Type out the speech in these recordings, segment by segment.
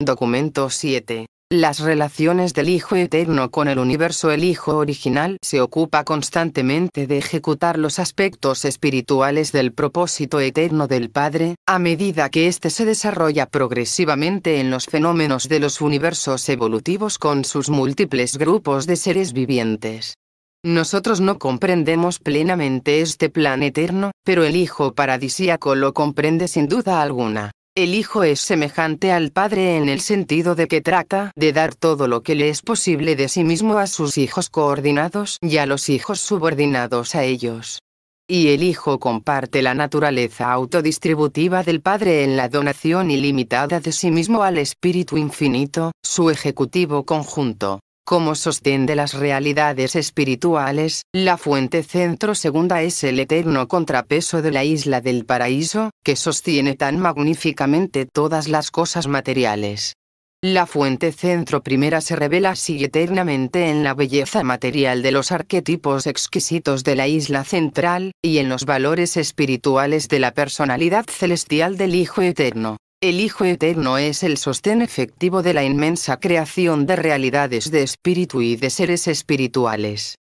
documento 7. Las relaciones del Hijo Eterno con el universo. El Hijo original se ocupa constantemente de ejecutar los aspectos espirituales del propósito eterno del Padre, a medida que éste se desarrolla progresivamente en los fenómenos de los universos evolutivos con sus múltiples grupos de seres vivientes. Nosotros no comprendemos plenamente este plan eterno, pero el Hijo paradisíaco lo comprende sin duda alguna. El Hijo es semejante al Padre en el sentido de que trata de dar todo lo que le es posible de sí mismo a sus hijos coordinados y a los hijos subordinados a ellos. Y el Hijo comparte la naturaleza autodistributiva del Padre en la donación ilimitada de sí mismo al Espíritu Infinito, su ejecutivo conjunto. Como sostén de las realidades espirituales, la fuente centro segunda es el eterno contrapeso de la isla del paraíso, que sostiene tan magníficamente todas las cosas materiales. La fuente centro primera se revela así eternamente en la belleza material de los arquetipos exquisitos de la isla central, y en los valores espirituales de la personalidad celestial del Hijo Eterno. El Hijo Eterno es el sostén efectivo de la inmensa creación de realidades de espíritu y de seres espirituales.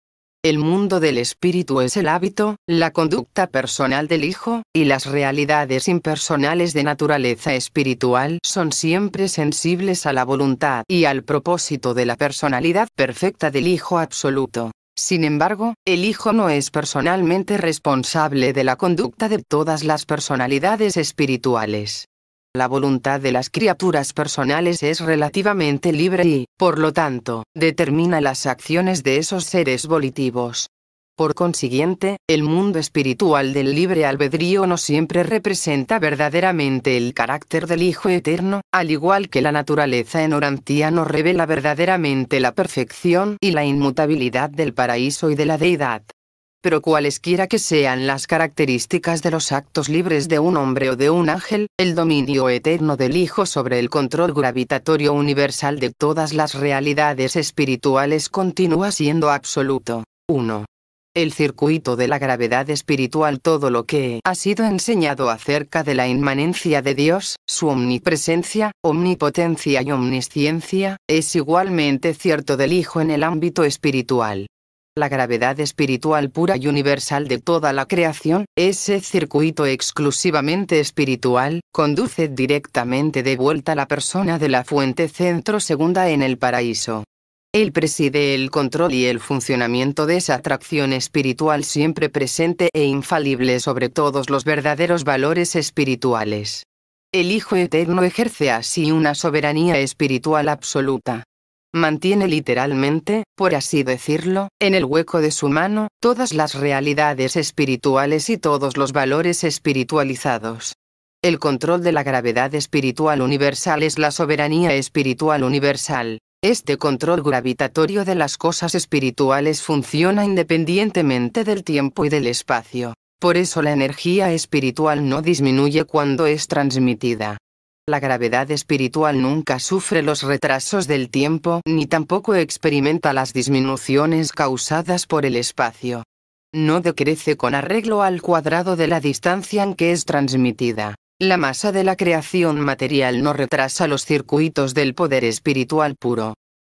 El mundo del espíritu es el hábito, la conducta personal del Hijo, y las realidades impersonales de naturaleza espiritual son siempre sensibles a la voluntad y al propósito de la personalidad perfecta del Hijo absoluto. Sin embargo, el Hijo no es personalmente responsable de la conducta de todas las personalidades espirituales. La voluntad de las criaturas personales es relativamente libre y, por lo tanto, determina las acciones de esos seres volitivos. Por consiguiente, el mundo espiritual del libre albedrío no siempre representa verdaderamente el carácter del Hijo Eterno, al igual que la naturaleza enorantia no revela verdaderamente la perfección y la inmutabilidad del paraíso y de la deidad. Pero cualesquiera que sean las características de los actos libres de un hombre o de un ángel, el dominio eterno del Hijo sobre el control gravitatorio universal de todas las realidades espirituales continúa siendo absoluto. 1. El circuito de la gravedad espiritual. Todo lo que ha sido enseñado acerca de la inmanencia de Dios, su omnipresencia, omnipotencia y omnisciencia, es igualmente cierto del Hijo en el ámbito espiritual. La gravedad espiritual pura y universal de toda la creación, ese circuito exclusivamente espiritual, conduce directamente de vuelta a la persona de la fuente centro segunda en el paraíso. Él preside el control y el funcionamiento de esa atracción espiritual siempre presente e infalible sobre todos los verdaderos valores espirituales. El Hijo Eterno ejerce así una soberanía espiritual absoluta. Mantiene literalmente, por así decirlo, en el hueco de su mano, todas las realidades espirituales y todos los valores espiritualizados. El control de la gravedad espiritual universal es la soberanía espiritual universal. Este control gravitatorio de las cosas espirituales funciona independientemente del tiempo y del espacio. Por eso la energía espiritual no disminuye cuando es transmitida. La gravedad espiritual nunca sufre los retrasos del tiempo ni tampoco experimenta las disminuciones causadas por el espacio. No decrece con arreglo al cuadrado de la distancia en que es transmitida. La masa de la creación material no retrasa los circuitos del poder espiritual puro.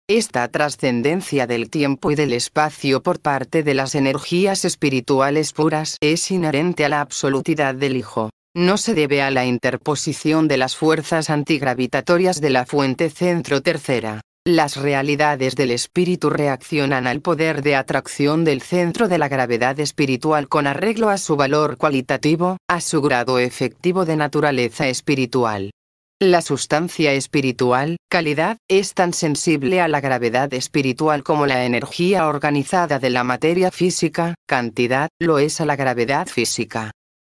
Esta trascendencia del tiempo y del espacio por parte de las energías espirituales puras es inherente a la absolutidad del Hijo. No se debe a la interposición de las fuerzas antigravitatorias de la fuente centro tercera. Las realidades del espíritu reaccionan al poder de atracción del centro de la gravedad espiritual con arreglo a su valor cualitativo, a su grado efectivo de naturaleza espiritual. La sustancia espiritual, calidad, es tan sensible a la gravedad espiritual como la energía organizada de la materia física, cantidad, lo es a la gravedad física.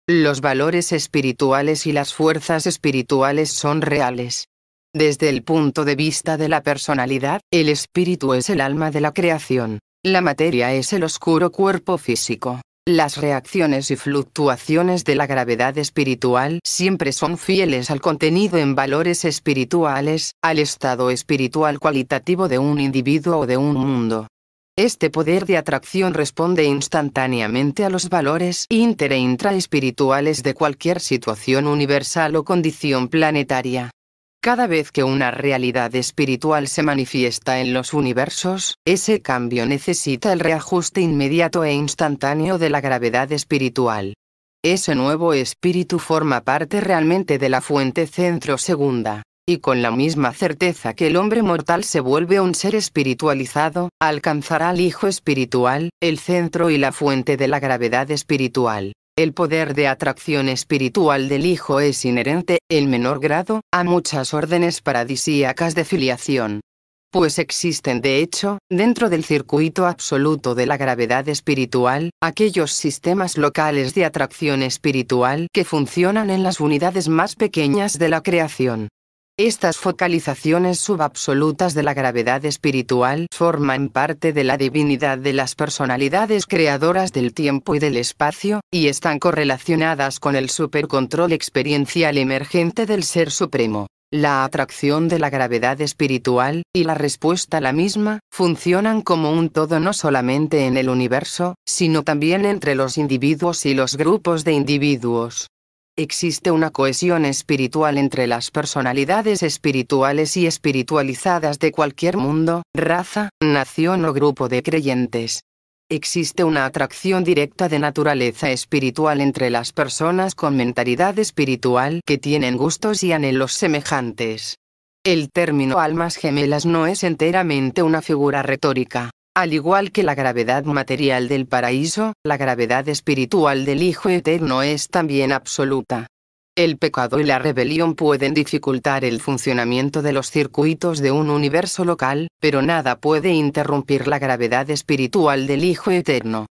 Los valores espirituales y las fuerzas espirituales son reales. Desde el punto de vista de la personalidad, el espíritu es el alma de la creación. La materia es el oscuro cuerpo físico. Las reacciones y fluctuaciones de la gravedad espiritual siempre son fieles al contenido en valores espirituales, al estado espiritual cualitativo de un individuo o de un mundo. Este poder de atracción responde instantáneamente a los valores inter- e intraespirituales de cualquier situación universal o condición planetaria. Cada vez que una realidad espiritual se manifiesta en los universos, ese cambio necesita el reajuste inmediato e instantáneo de la gravedad espiritual. Ese nuevo espíritu forma parte realmente de la fuente centro segunda. Y con la misma certeza que el hombre mortal se vuelve un ser espiritualizado, alcanzará al Hijo espiritual, el centro y la fuente de la gravedad espiritual. El poder de atracción espiritual del Hijo es inherente, en menor grado, a muchas órdenes paradisíacas de filiación. Pues existen de hecho, dentro del circuito absoluto de la gravedad espiritual, aquellos sistemas locales de atracción espiritual que funcionan en las unidades más pequeñas de la creación. Estas focalizaciones subabsolutas de la gravedad espiritual forman parte de la divinidad de las personalidades creadoras del tiempo y del espacio, y están correlacionadas con el supercontrol experiencial emergente del Ser Supremo. La atracción de la gravedad espiritual, y la respuesta a la misma, funcionan como un todo no solamente en el universo, sino también entre los individuos y los grupos de individuos. Existe una cohesión espiritual entre las personalidades espirituales y espiritualizadas de cualquier mundo, raza, nación o grupo de creyentes. Existe una atracción directa de naturaleza espiritual entre las personas con mentalidad espiritual que tienen gustos y anhelos semejantes. El término almas gemelas no es enteramente una figura retórica. Al igual que la gravedad material del paraíso, la gravedad espiritual del Hijo Eterno es también absoluta. El pecado y la rebelión pueden dificultar el funcionamiento de los circuitos de un universo local, pero nada puede interrumpir la gravedad espiritual del Hijo Eterno.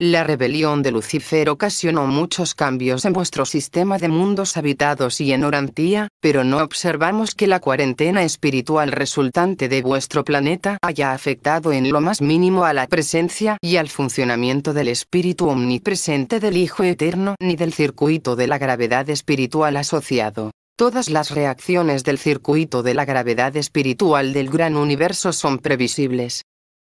La rebelión de Lucifer ocasionó muchos cambios en vuestro sistema de mundos habitados y en Orantía, pero no observamos que la cuarentena espiritual resultante de vuestro planeta haya afectado en lo más mínimo a la presencia y al funcionamiento del espíritu omnipresente del Hijo Eterno ni del circuito de la gravedad espiritual asociado. Todas las reacciones del circuito de la gravedad espiritual del gran universo son previsibles.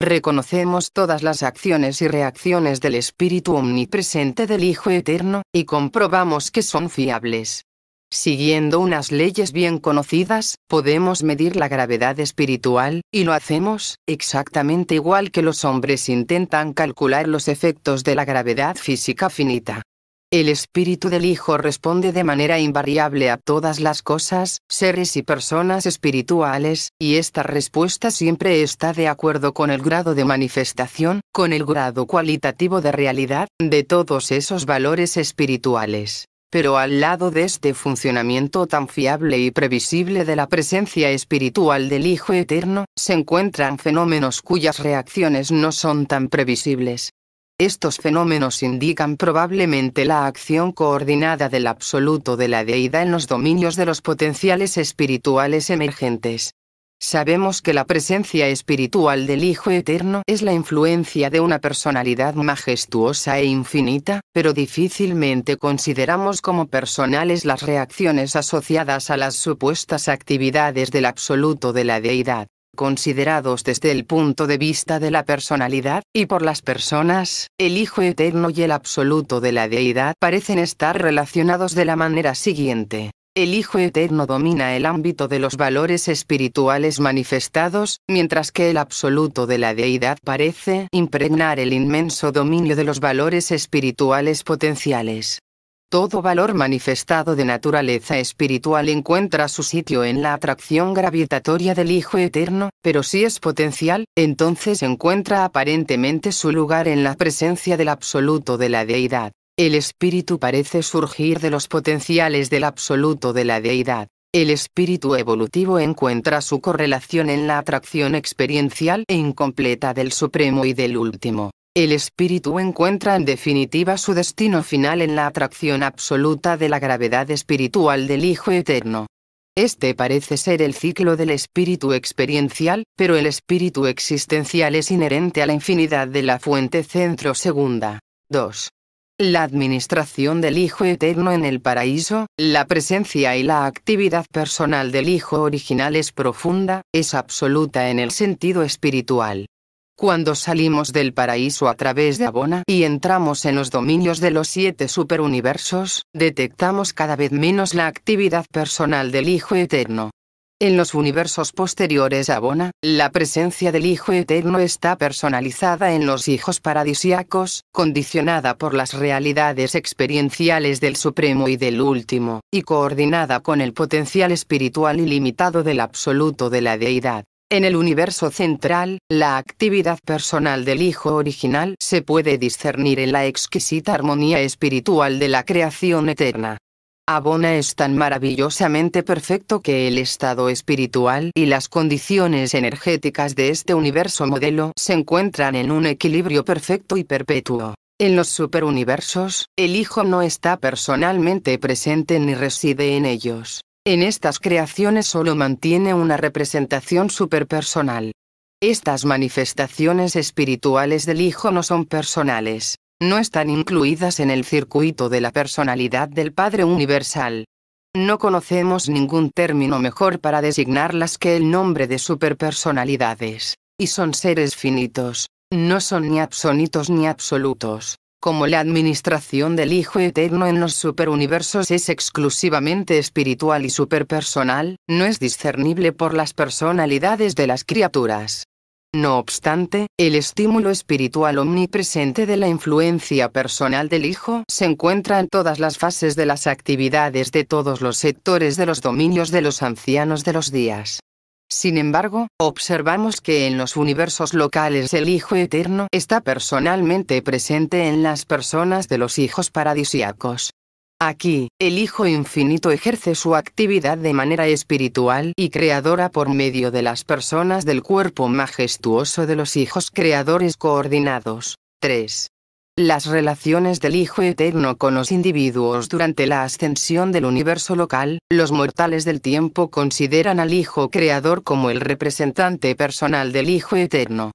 Reconocemos todas las acciones y reacciones del espíritu omnipresente del Hijo Eterno, y comprobamos que son fiables. Siguiendo unas leyes bien conocidas, podemos medir la gravedad espiritual, y lo hacemos, exactamente igual que los hombres intentan calcular los efectos de la gravedad física finita. El espíritu del Hijo responde de manera invariable a todas las cosas, seres y personas espirituales, y esta respuesta siempre está de acuerdo con el grado de manifestación, con el grado cualitativo de realidad, de todos esos valores espirituales. Pero al lado de este funcionamiento tan fiable y previsible de la presencia espiritual del Hijo Eterno, se encuentran fenómenos cuyas reacciones no son tan previsibles. Estos fenómenos indican probablemente la acción coordinada del absoluto de la deidad en los dominios de los potenciales espirituales emergentes. Sabemos que la presencia espiritual del Hijo Eterno es la influencia de una personalidad majestuosa e infinita, pero difícilmente consideramos como personales las reacciones asociadas a las supuestas actividades del absoluto de la deidad. Considerados desde el punto de vista de la personalidad, y por las personas, el Hijo Eterno y el absoluto de la deidad parecen estar relacionados de la manera siguiente. El Hijo Eterno domina el ámbito de los valores espirituales manifestados, mientras que el absoluto de la deidad parece impregnar el inmenso dominio de los valores espirituales potenciales. Todo valor manifestado de naturaleza espiritual encuentra su sitio en la atracción gravitatoria del Hijo Eterno, pero si es potencial, entonces encuentra aparentemente su lugar en la presencia del absoluto de la deidad. El espíritu parece surgir de los potenciales del absoluto de la deidad. El espíritu evolutivo encuentra su correlación en la atracción experiencial e incompleta del Supremo y del Último. El espíritu encuentra en definitiva su destino final en la atracción absoluta de la gravedad espiritual del Hijo Eterno. Este parece ser el ciclo del espíritu experiencial, pero el espíritu existencial es inherente a la infinidad de la fuente centro segunda. 2. La administración del Hijo Eterno en el paraíso, la presencia y la actividad personal del Hijo original es profunda, es absoluta en el sentido espiritual. Cuando salimos del paraíso a través de Abona y entramos en los dominios de los 7 superuniversos, detectamos cada vez menos la actividad personal del Hijo Eterno. En los universos posteriores a Bona, la presencia del Hijo Eterno está personalizada en los hijos paradisíacos, condicionada por las realidades experienciales del Supremo y del Último, y coordinada con el potencial espiritual ilimitado del Absoluto de la Deidad. En el universo central, la actividad personal del Hijo original se puede discernir en la exquisita armonía espiritual de la creación eterna. Abona es tan maravillosamente perfecto que el estado espiritual y las condiciones energéticas de este universo modelo se encuentran en un equilibrio perfecto y perpetuo. En los superuniversos, el Hijo no está personalmente presente ni reside en ellos. En estas creaciones solo mantiene una representación superpersonal. Estas manifestaciones espirituales del Hijo no son personales. No están incluidas en el circuito de la personalidad del Padre Universal. No conocemos ningún término mejor para designarlas que el nombre de superpersonalidades. Y son seres finitos. No son ni absonitos ni absolutos. Como la administración del Hijo Eterno en los superuniversos es exclusivamente espiritual y superpersonal, no es discernible por las personalidades de las criaturas. No obstante, el estímulo espiritual omnipresente de la influencia personal del Hijo se encuentra en todas las fases de las actividades de todos los sectores de los dominios de los ancianos de los días. Sin embargo, observamos que en los universos locales el Hijo Eterno está personalmente presente en las personas de los hijos paradisíacos. Aquí, el Hijo Infinito ejerce su actividad de manera espiritual y creadora por medio de las personas del cuerpo majestuoso de los hijos creadores coordinados. 3. Las relaciones del Hijo Eterno con los individuos durante la ascensión del universo local. Los mortales del tiempo consideran al Hijo Creador como el representante personal del Hijo Eterno.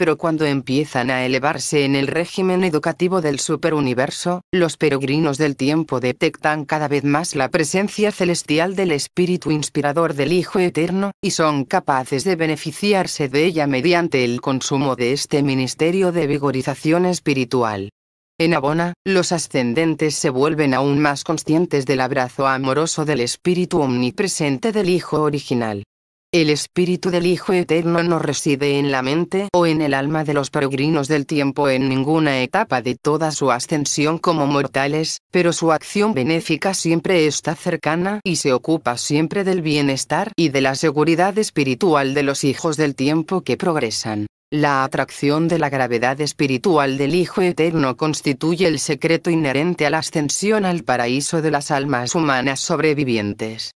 Pero cuando empiezan a elevarse en el régimen educativo del superuniverso, los peregrinos del tiempo detectan cada vez más la presencia celestial del espíritu inspirador del Hijo Eterno, y son capaces de beneficiarse de ella mediante el consumo de este ministerio de vigorización espiritual. En Abona, los ascendentes se vuelven aún más conscientes del abrazo amoroso del espíritu omnipresente del Hijo original. El espíritu del Hijo Eterno no reside en la mente o en el alma de los peregrinos del tiempo en ninguna etapa de toda su ascensión como mortales, pero su acción benéfica siempre está cercana y se ocupa siempre del bienestar y de la seguridad espiritual de los hijos del tiempo que progresan. La atracción de la gravedad espiritual del Hijo Eterno constituye el secreto inherente a la ascensión al paraíso de las almas humanas sobrevivientes.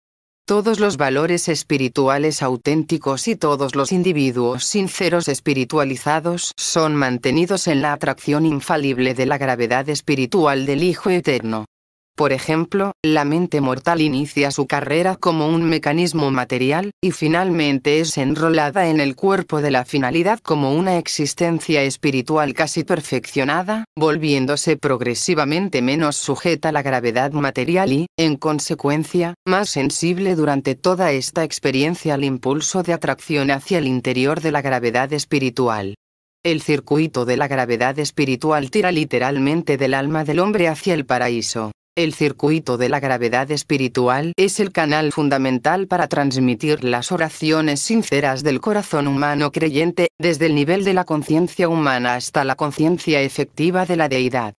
Todos los valores espirituales auténticos y todos los individuos sinceros espiritualizados son mantenidos en la atracción infalible de la gravedad espiritual del Hijo Eterno. Por ejemplo, la mente mortal inicia su carrera como un mecanismo material, y finalmente es enrolada en el cuerpo de la finalidad como una existencia espiritual casi perfeccionada, volviéndose progresivamente menos sujeta a la gravedad material y, en consecuencia, más sensible durante toda esta experiencia al impulso de atracción hacia el interior de la gravedad espiritual. El circuito de la gravedad espiritual tira literalmente del alma del hombre hacia el paraíso. El circuito de la gravedad espiritual es el canal fundamental para transmitir las oraciones sinceras del corazón humano creyente, desde el nivel de la conciencia humana hasta la conciencia efectiva de la deidad.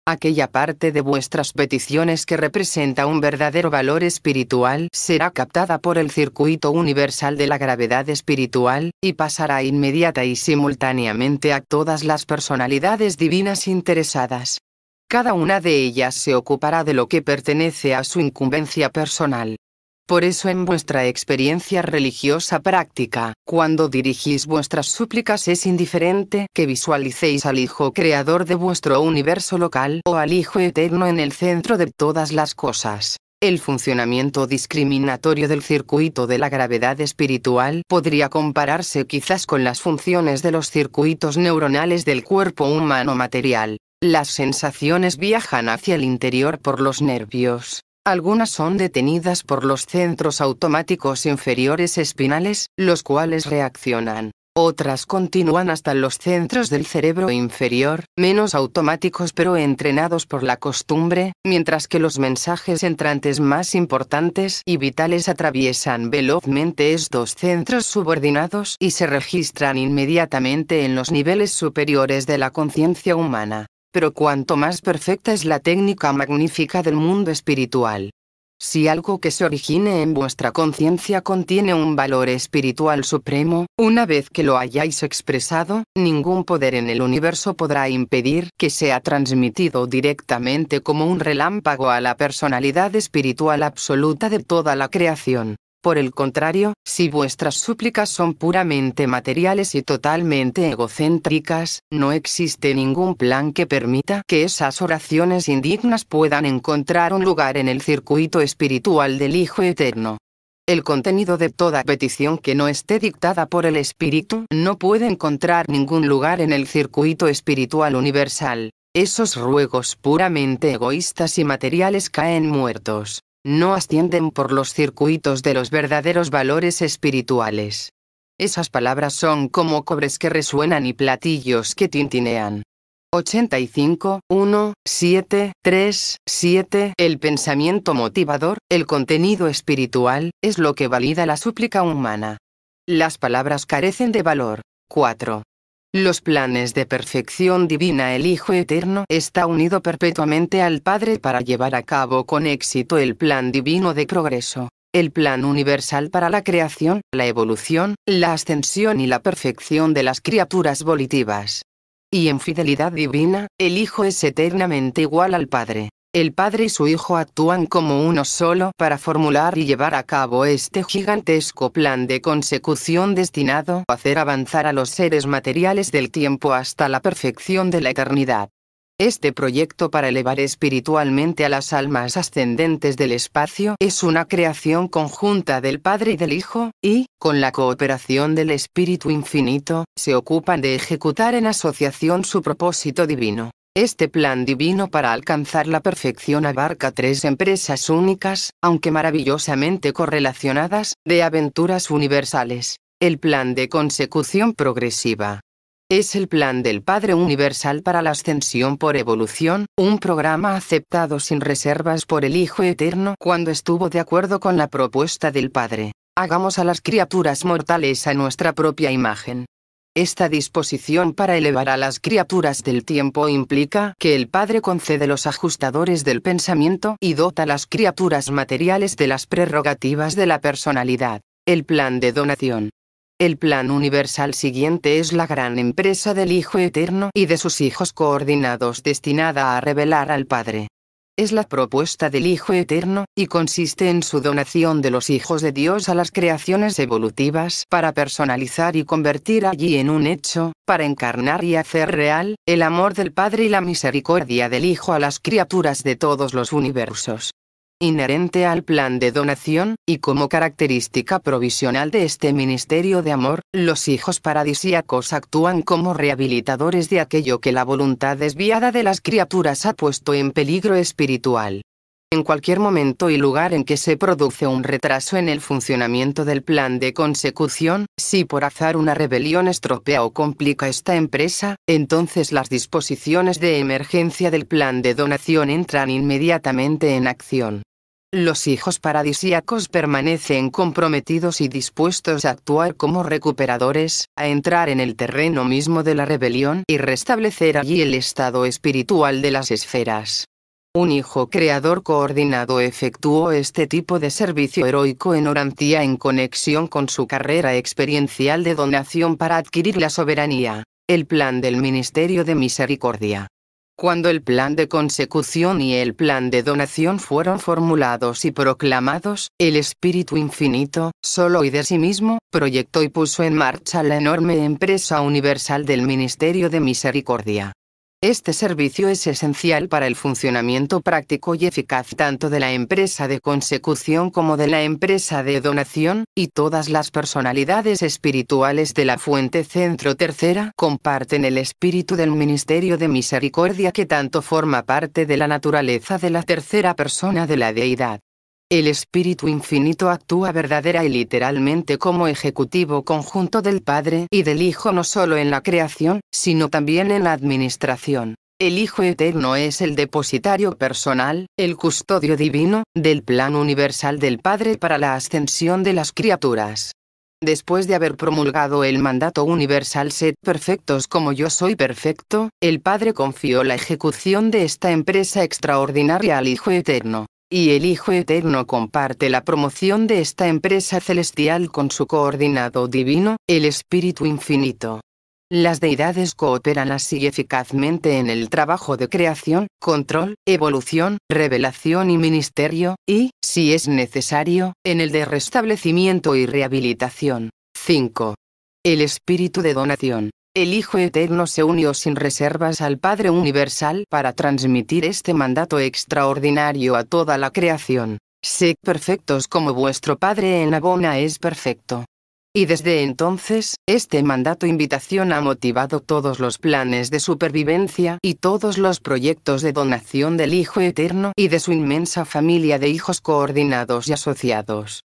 Aquella parte de vuestras peticiones que representa un verdadero valor espiritual será captada por el circuito universal de la gravedad espiritual, y pasará inmediata y simultáneamente a todas las personalidades divinas interesadas. Cada una de ellas se ocupará de lo que pertenece a su incumbencia personal. Por eso en vuestra experiencia religiosa práctica, cuando dirigís vuestras súplicas es indiferente que visualicéis al Hijo Creador de vuestro universo local o al Hijo Eterno en el centro de todas las cosas. El funcionamiento discriminatorio del circuito de la gravedad espiritual podría compararse quizás con las funciones de los circuitos neuronales del cuerpo humano material. Las sensaciones viajan hacia el interior por los nervios. Algunas son detenidas por los centros automáticos inferiores espinales, los cuales reaccionan. Otras continúan hasta los centros del cerebro inferior, menos automáticos pero entrenados por la costumbre, mientras que los mensajes entrantes más importantes y vitales atraviesan velozmente estos centros subordinados y se registran inmediatamente en los niveles superiores de la conciencia humana. Pero cuanto más perfecta es la técnica magnífica del mundo espiritual. Si algo que se origine en vuestra conciencia contiene un valor espiritual supremo, una vez que lo hayáis expresado, ningún poder en el universo podrá impedir que sea transmitido directamente como un relámpago a la personalidad espiritual absoluta de toda la creación. Por el contrario, si vuestras súplicas son puramente materiales y totalmente egocéntricas, no existe ningún plan que permita que esas oraciones indignas puedan encontrar un lugar en el circuito espiritual del Hijo Eterno. El contenido de toda petición que no esté dictada por el Espíritu no puede encontrar ningún lugar en el circuito espiritual universal. Esos ruegos puramente egoístas y materiales caen muertos. No ascienden por los circuitos de los verdaderos valores espirituales. Esas palabras son como cobres que resuenan y platillos que tintinean. 85, 1, 7, 3, 7. El pensamiento motivador, el contenido espiritual, es lo que valida la súplica humana. Las palabras carecen de valor. 4. Los planes de perfección divina. El Hijo Eterno está unido perpetuamente al Padre para llevar a cabo con éxito el plan divino de progreso, el plan universal para la creación, la evolución, la ascensión y la perfección de las criaturas volitivas. Y en fidelidad divina, el Hijo es eternamente igual al Padre. El Padre y su Hijo actúan como uno solo para formular y llevar a cabo este gigantesco plan de consecución destinado a hacer avanzar a los seres materiales del tiempo hasta la perfección de la eternidad. Este proyecto para elevar espiritualmente a las almas ascendentes del espacio es una creación conjunta del Padre y del Hijo, y, con la cooperación del Espíritu Infinito, se ocupan de ejecutar en asociación su propósito divino. Este plan divino para alcanzar la perfección abarca 3 empresas únicas, aunque maravillosamente correlacionadas, de aventuras universales. El plan de consecución progresiva. Es el plan del Padre Universal para la ascensión por evolución, un programa aceptado sin reservas por el Hijo Eterno cuando estuvo de acuerdo con la propuesta del Padre. Hagamos a las criaturas mortales a nuestra propia imagen. Esta disposición para elevar a las criaturas del tiempo implica que el Padre concede los ajustadores del pensamiento y dota a las criaturas materiales de las prerrogativas de la personalidad. El plan de donación. El plan universal siguiente es la gran empresa del Hijo Eterno y de sus hijos coordinados destinada a revelar al Padre. Es la propuesta del Hijo Eterno, y consiste en su donación de los hijos de Dios a las creaciones evolutivas para personalizar y convertir allí en un hecho, para encarnar y hacer real, el amor del Padre y la misericordia del Hijo a las criaturas de todos los universos. Inherente al plan de donación, y como característica provisional de este ministerio de amor, los hijos paradisíacos actúan como rehabilitadores de aquello que la voluntad desviada de las criaturas ha puesto en peligro espiritual. En cualquier momento y lugar en que se produce un retraso en el funcionamiento del plan de consecución, si por azar una rebelión estropea o complica esta empresa, entonces las disposiciones de emergencia del plan de donación entran inmediatamente en acción. Los hijos paradisíacos permanecen comprometidos y dispuestos a actuar como recuperadores, a entrar en el terreno mismo de la rebelión y restablecer allí el estado espiritual de las esferas. Un hijo creador coordinado efectuó este tipo de servicio heroico en Orantía en conexión con su carrera experiencial de donación para adquirir la soberanía, el plan del Ministerio de Misericordia. Cuando el plan de consecución y el plan de donación fueron formulados y proclamados, el Espíritu Infinito, solo y de sí mismo, proyectó y puso en marcha la enorme empresa universal del Ministerio de Misericordia. Este servicio es esencial para el funcionamiento práctico y eficaz tanto de la empresa de consecución como de la empresa de donación, y todas las personalidades espirituales de la fuente centro tercera comparten el espíritu del ministerio de misericordia que tanto forma parte de la naturaleza de la tercera persona de la deidad. El Espíritu Infinito actúa verdadera y literalmente como ejecutivo conjunto del Padre y del Hijo no solo en la creación, sino también en la administración. El Hijo Eterno es el depositario personal, el custodio divino, del plan universal del Padre para la ascensión de las criaturas. Después de haber promulgado el mandato universal sed perfectos como yo soy perfecto, el Padre confió la ejecución de esta empresa extraordinaria al Hijo Eterno. Y el Hijo Eterno comparte la promoción de esta empresa celestial con su coordinado divino, el Espíritu Infinito. Las deidades cooperan así eficazmente en el trabajo de creación, control, evolución, revelación y ministerio, y, si es necesario, en el de restablecimiento y rehabilitación. 5. El espíritu de donación. El Hijo Eterno se unió sin reservas al Padre Universal para transmitir este mandato extraordinario a toda la creación. Sed perfectos como vuestro Padre en Abona es perfecto. Y desde entonces, este mandato-invitación ha motivado todos los planes de supervivencia y todos los proyectos de donación del Hijo Eterno y de su inmensa familia de hijos coordinados y asociados.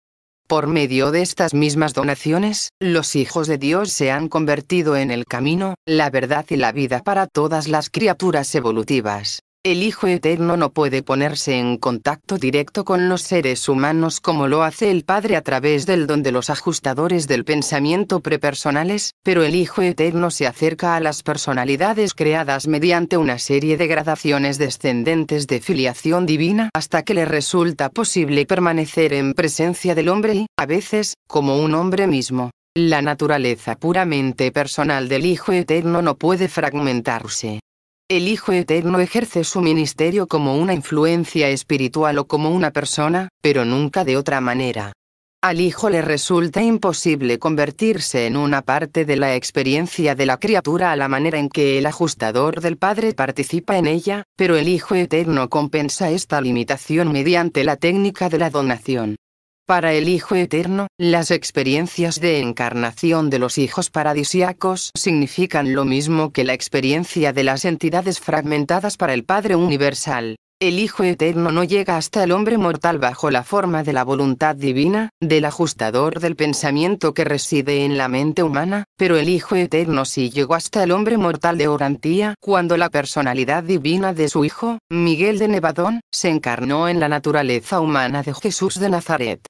Por medio de estas mismas donaciones, los hijos de Dios se han convertido en el camino, la verdad y la vida para todas las criaturas evolutivas. El Hijo Eterno no puede ponerse en contacto directo con los seres humanos como lo hace el Padre a través del don de los ajustadores del pensamiento prepersonales, pero el Hijo Eterno se acerca a las personalidades creadas mediante una serie de gradaciones descendentes de filiación divina hasta que le resulta posible permanecer en presencia del hombre y, a veces, como un hombre mismo. La naturaleza puramente personal del Hijo Eterno no puede fragmentarse. El Hijo Eterno ejerce su ministerio como una influencia espiritual o como una persona, pero nunca de otra manera. Al Hijo le resulta imposible convertirse en una parte de la experiencia de la criatura a la manera en que el ajustador del Padre participa en ella, pero el Hijo Eterno compensa esta limitación mediante la técnica de la donación. Para el Hijo Eterno, las experiencias de encarnación de los hijos paradisíacos significan lo mismo que la experiencia de las entidades fragmentadas para el Padre Universal. El Hijo Eterno no llega hasta el hombre mortal bajo la forma de la voluntad divina, del ajustador del pensamiento que reside en la mente humana, pero el Hijo Eterno sí llegó hasta el hombre mortal de Orantía cuando la personalidad divina de su Hijo, Miguel de Nevadón, se encarnó en la naturaleza humana de Jesús de Nazaret.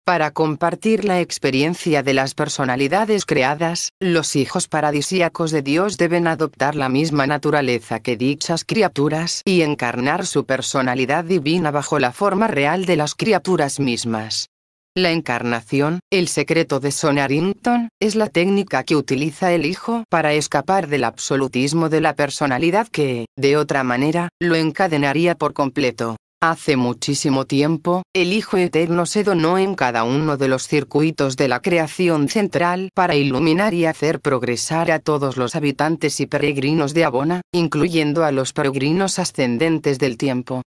Para compartir la experiencia de las personalidades creadas, los hijos paradisíacos de Dios deben adoptar la misma naturaleza que dichas criaturas y encarnar su personalidad divina bajo la forma real de las criaturas mismas. La encarnación, el secreto de Sonarington, es la técnica que utiliza el Hijo para escapar del absolutismo de la personalidad que, de otra manera, lo encadenaría por completo. Hace muchísimo tiempo, el Hijo Eterno se donó en cada uno de los circuitos de la creación central para iluminar y hacer progresar a todos los habitantes y peregrinos de Abona, incluyendo a los peregrinos ascendentes del tiempo.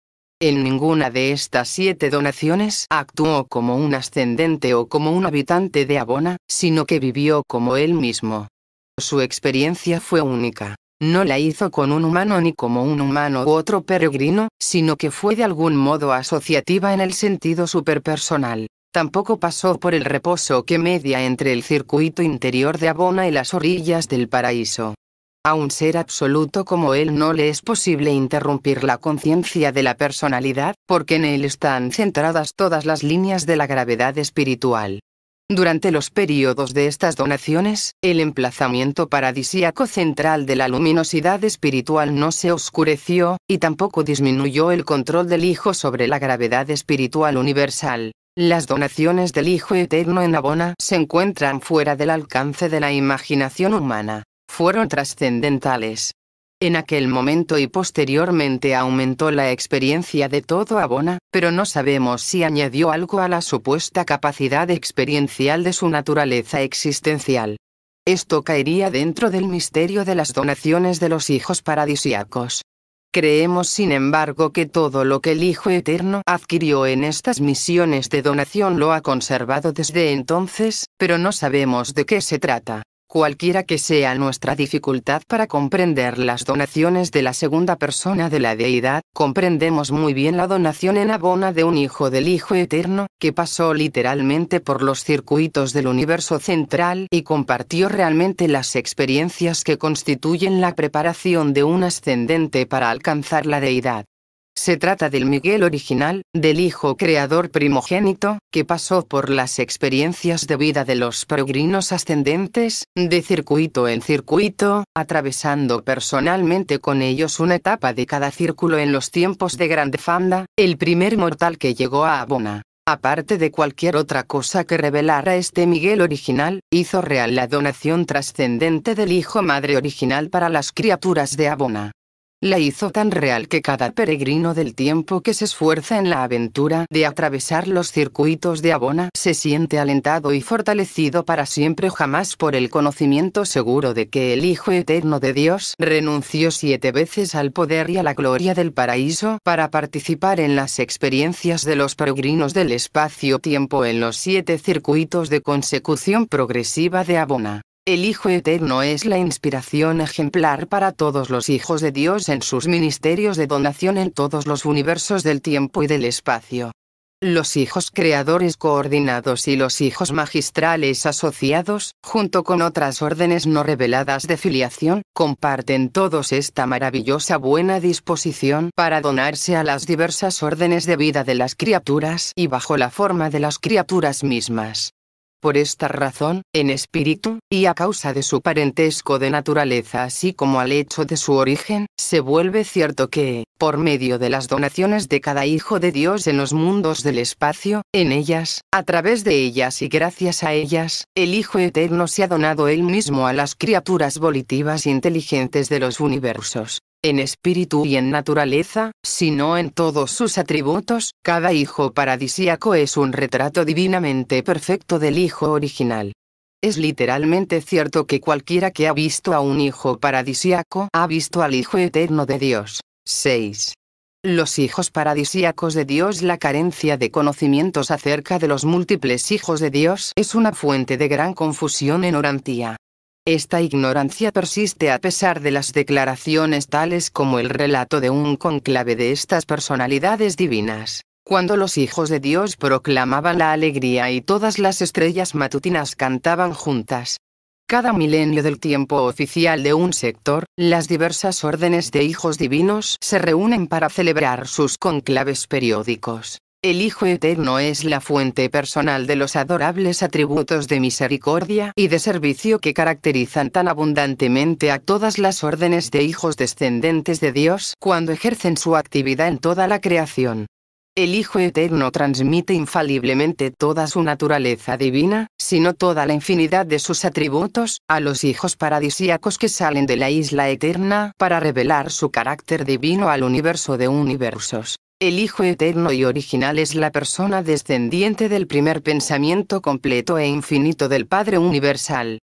En ninguna de estas 7 donaciones actuó como un ascendente o como un habitante de Abona, sino que vivió como él mismo. Su experiencia fue única. No la hizo con un humano ni como un humano u otro peregrino, sino que fue de algún modo asociativa en el sentido superpersonal. Tampoco pasó por el reposo que media entre el circuito interior de Abona y las orillas del paraíso. A un ser absoluto como él no le es posible interrumpir la conciencia de la personalidad, porque en él están centradas todas las líneas de la gravedad espiritual. Durante los períodos de estas donaciones, el emplazamiento paradisíaco central de la luminosidad espiritual no se oscureció, y tampoco disminuyó el control del Hijo sobre la gravedad espiritual universal. Las donaciones del Hijo Eterno en Abona se encuentran fuera del alcance de la imaginación humana. Fueron trascendentales. En aquel momento y posteriormente aumentó la experiencia de todo Abona, pero no sabemos si añadió algo a la supuesta capacidad experiencial de su naturaleza existencial. Esto caería dentro del misterio de las donaciones de los hijos paradisíacos. Creemos sin embargo que todo lo que el Hijo Eterno adquirió en estas misiones de donación lo ha conservado desde entonces, pero no sabemos de qué se trata. Cualquiera que sea nuestra dificultad para comprender las donaciones de la segunda persona de la deidad, comprendemos muy bien la donación en abona de un hijo del Hijo Eterno, que pasó literalmente por los circuitos del universo central y compartió realmente las experiencias que constituyen la preparación de un ascendente para alcanzar la deidad. Se trata del Miguel original, del Hijo Creador primogénito, que pasó por las experiencias de vida de los peregrinos ascendentes, de circuito en circuito, atravesando personalmente con ellos una etapa de cada círculo en los tiempos de Grande Fanda, el primer mortal que llegó a Abona. Aparte de cualquier otra cosa que revelara este Miguel original, hizo real la donación trascendente del Hijo Madre original para las criaturas de Abona. La hizo tan real que cada peregrino del tiempo que se esfuerza en la aventura de atravesar los circuitos de Abona se siente alentado y fortalecido para siempre jamás por el conocimiento seguro de que el Hijo Eterno de Dios renunció 7 veces al poder y a la gloria del paraíso para participar en las experiencias de los peregrinos del espacio-tiempo en los 7 circuitos de consecución progresiva de Abona. El Hijo Eterno es la inspiración ejemplar para todos los hijos de Dios en sus ministerios de donación en todos los universos del tiempo y del espacio. Los hijos creadores coordinados y los hijos magistrales asociados, junto con otras órdenes no reveladas de filiación, comparten todos esta maravillosa buena disposición para donarse a las diversas órdenes de vida de las criaturas y bajo la forma de las criaturas mismas. Por esta razón, en espíritu, y a causa de su parentesco de naturaleza así como al hecho de su origen, se vuelve cierto que, por medio de las donaciones de cada hijo de Dios en los mundos del espacio, en ellas, a través de ellas y gracias a ellas, el Hijo Eterno se ha donado él mismo a las criaturas volitivas inteligentes de los universos. En espíritu y en naturaleza, sino en todos sus atributos, cada hijo paradisíaco es un retrato divinamente perfecto del Hijo original. Es literalmente cierto que cualquiera que ha visto a un hijo paradisíaco ha visto al Hijo Eterno de Dios. 6. Los hijos paradisíacos de Dios. La carencia de conocimientos acerca de los múltiples hijos de Dios es una fuente de gran confusión e ignorancia. Esta ignorancia persiste a pesar de las declaraciones tales como el relato de un conclave de estas personalidades divinas, cuando los hijos de Dios proclamaban la alegría y todas las estrellas matutinas cantaban juntas. Cada milenio del tiempo oficial de un sector, las diversas órdenes de hijos divinos se reúnen para celebrar sus conclaves periódicos. El Hijo Eterno es la fuente personal de los adorables atributos de misericordia y de servicio que caracterizan tan abundantemente a todas las órdenes de hijos descendentes de Dios cuando ejercen su actividad en toda la creación. El Hijo Eterno transmite infaliblemente toda su naturaleza divina, sino toda la infinidad de sus atributos, a los hijos paradisíacos que salen de la isla eterna para revelar su carácter divino al universo de universos. El Hijo Eterno y original es la persona descendiente del primer pensamiento completo e infinito del Padre Universal.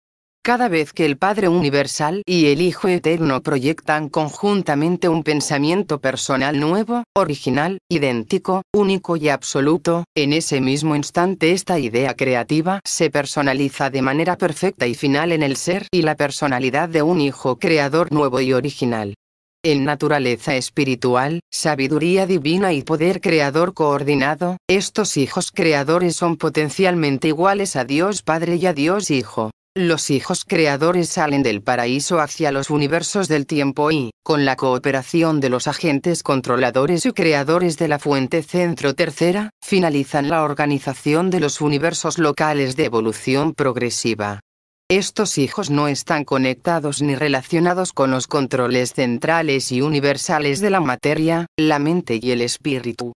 Cada vez que el Padre Universal y el Hijo Eterno proyectan conjuntamente un pensamiento personal nuevo, original, idéntico, único y absoluto, en ese mismo instante esta idea creativa se personaliza de manera perfecta y final en el ser y la personalidad de un Hijo Creador nuevo y original. En naturaleza espiritual, sabiduría divina y poder creador coordinado, estos hijos creadores son potencialmente iguales a Dios Padre y a Dios Hijo. Los hijos creadores salen del paraíso hacia los universos del tiempo y, con la cooperación de los agentes controladores y creadores de la fuente centro tercera, finalizan la organización de los universos locales de evolución progresiva. Estos hijos no están conectados ni relacionados con los controles centrales y universales de la materia, la mente y el espíritu.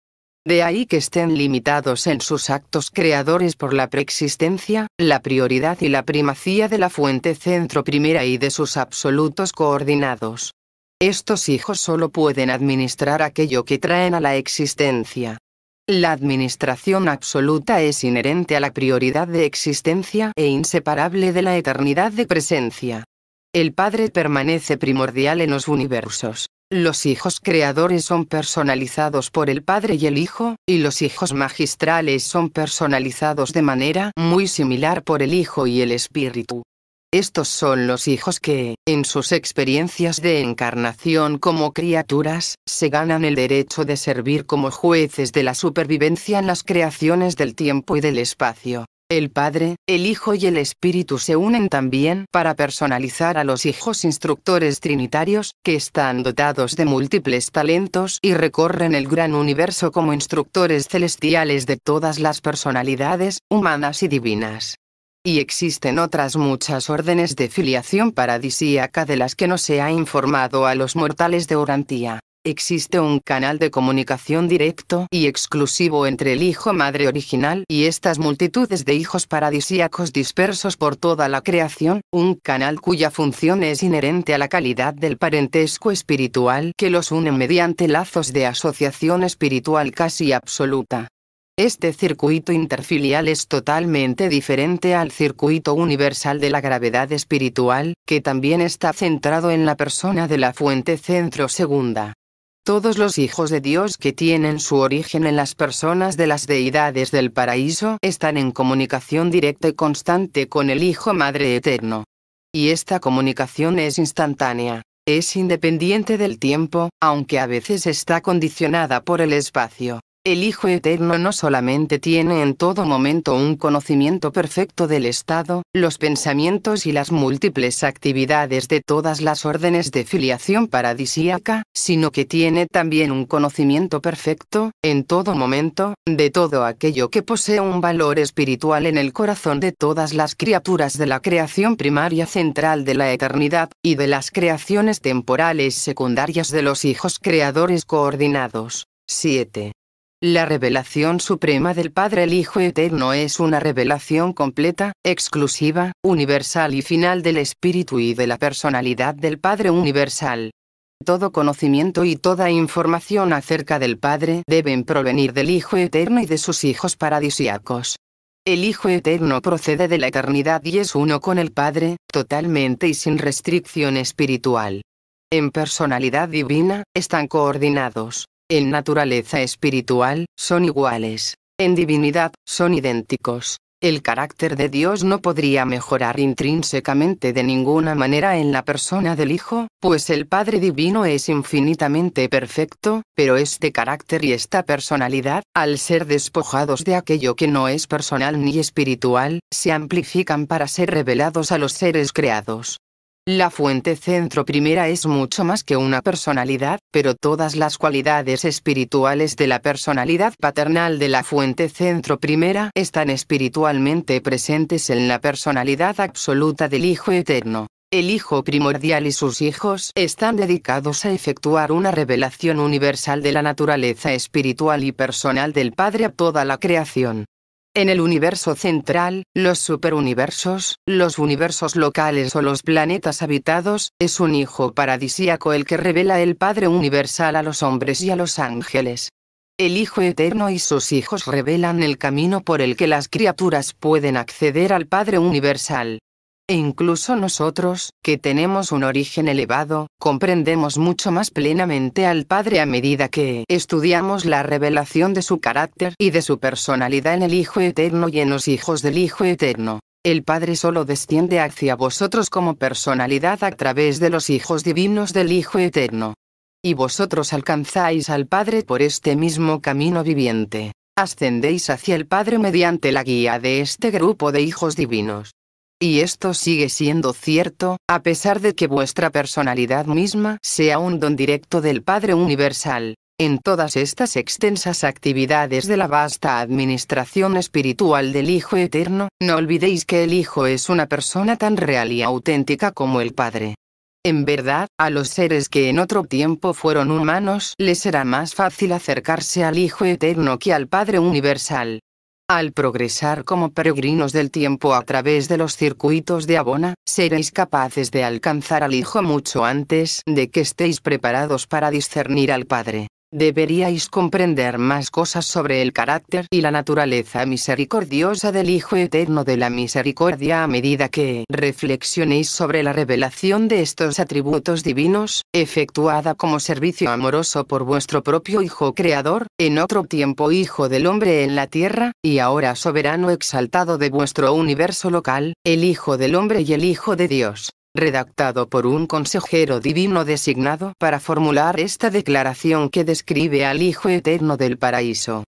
De ahí que estén limitados en sus actos creadores por la preexistencia, la prioridad y la primacía de la fuente centro primera y de sus absolutos coordinados. Estos hijos solo pueden administrar aquello que traen a la existencia. La administración absoluta es inherente a la prioridad de existencia e inseparable de la eternidad de presencia. El Padre permanece primordial en los universos. Los hijos creadores son personalizados por el Padre y el Hijo, y los hijos magistrales son personalizados de manera muy similar por el Hijo y el Espíritu. Estos son los hijos que, en sus experiencias de encarnación como criaturas, se ganan el derecho de servir como jueces de la supervivencia en las creaciones del tiempo y del espacio. El Padre, el Hijo y el Espíritu se unen también para personalizar a los hijos instructores trinitarios, que están dotados de múltiples talentos y recorren el gran universo como instructores celestiales de todas las personalidades, humanas y divinas. Y existen otras muchas órdenes de filiación paradisíaca de las que no se ha informado a los mortales de Orantía. Existe un canal de comunicación directo y exclusivo entre el Hijo Madre original y estas multitudes de hijos paradisíacos dispersos por toda la creación, un canal cuya función es inherente a la calidad del parentesco espiritual que los une mediante lazos de asociación espiritual casi absoluta. Este circuito interfilial es totalmente diferente al circuito universal de la gravedad espiritual, que también está centrado en la persona de la fuente centro segunda. Todos los hijos de Dios que tienen su origen en las personas de las deidades del paraíso están en comunicación directa y constante con el Hijo Madre Eterno. Y esta comunicación es instantánea, es independiente del tiempo, aunque a veces está condicionada por el espacio. El Hijo Eterno no solamente tiene en todo momento un conocimiento perfecto del estado, los pensamientos y las múltiples actividades de todas las órdenes de filiación paradisíaca, sino que tiene también un conocimiento perfecto, en todo momento, de todo aquello que posee un valor espiritual en el corazón de todas las criaturas de la creación primaria central de la eternidad, y de las creaciones temporales secundarias de los hijos creadores coordinados. 7. La revelación suprema del Padre el Hijo Eterno es una revelación completa, exclusiva, universal y final del Espíritu y de la personalidad del Padre universal. Todo conocimiento y toda información acerca del Padre deben provenir del Hijo Eterno y de sus hijos paradisíacos. El Hijo Eterno procede de la eternidad y es uno con el Padre, totalmente y sin restricción espiritual. En personalidad divina, están coordinados. En naturaleza espiritual, son iguales. En divinidad, son idénticos. El carácter de Dios no podría mejorar intrínsecamente de ninguna manera en la persona del Hijo, pues el Padre Divino es infinitamente perfecto, pero este carácter y esta personalidad, al ser despojados de aquello que no es personal ni espiritual, se amplifican para ser revelados a los seres creados. La fuente centro primera es mucho más que una personalidad, pero todas las cualidades espirituales de la personalidad paternal de la fuente centro primera están espiritualmente presentes en la personalidad absoluta del Hijo Eterno. El Hijo primordial y sus hijos están dedicados a efectuar una revelación universal de la naturaleza espiritual y personal del Padre a toda la creación. En el universo central, los superuniversos, los universos locales o los planetas habitados, es un Hijo paradisíaco el que revela el Padre universal a los hombres y a los ángeles. El Hijo Eterno y sus hijos revelan el camino por el que las criaturas pueden acceder al Padre universal. E incluso nosotros, que tenemos un origen elevado, comprendemos mucho más plenamente al Padre a medida que estudiamos la revelación de su carácter y de su personalidad en el Hijo Eterno y en los hijos del Hijo Eterno. El Padre solo desciende hacia vosotros como personalidad a través de los hijos divinos del Hijo Eterno. Y vosotros alcanzáis al Padre por este mismo camino viviente. Ascendéis hacia el Padre mediante la guía de este grupo de hijos divinos. Y esto sigue siendo cierto, a pesar de que vuestra personalidad misma sea un don directo del Padre universal. En todas estas extensas actividades de la vasta administración espiritual del Hijo Eterno, no olvidéis que el Hijo es una persona tan real y auténtica como el Padre. En verdad, a los seres que en otro tiempo fueron humanos les será más fácil acercarse al Hijo Eterno que al Padre universal. Al progresar como peregrinos del tiempo a través de los circuitos de Abona, seréis capaces de alcanzar al Hijo mucho antes de que estéis preparados para discernir al Padre. Deberíais comprender más cosas sobre el carácter y la naturaleza misericordiosa del Hijo Eterno de la Misericordia a medida que reflexionéis sobre la revelación de estos atributos divinos, efectuada como servicio amoroso por vuestro propio Hijo Creador, en otro tiempo Hijo del Hombre en la tierra, y ahora soberano exaltado de vuestro universo local, el Hijo del Hombre y el Hijo de Dios. Redactado por un consejero divino designado para formular esta declaración que describe al Hijo Eterno del Paraíso.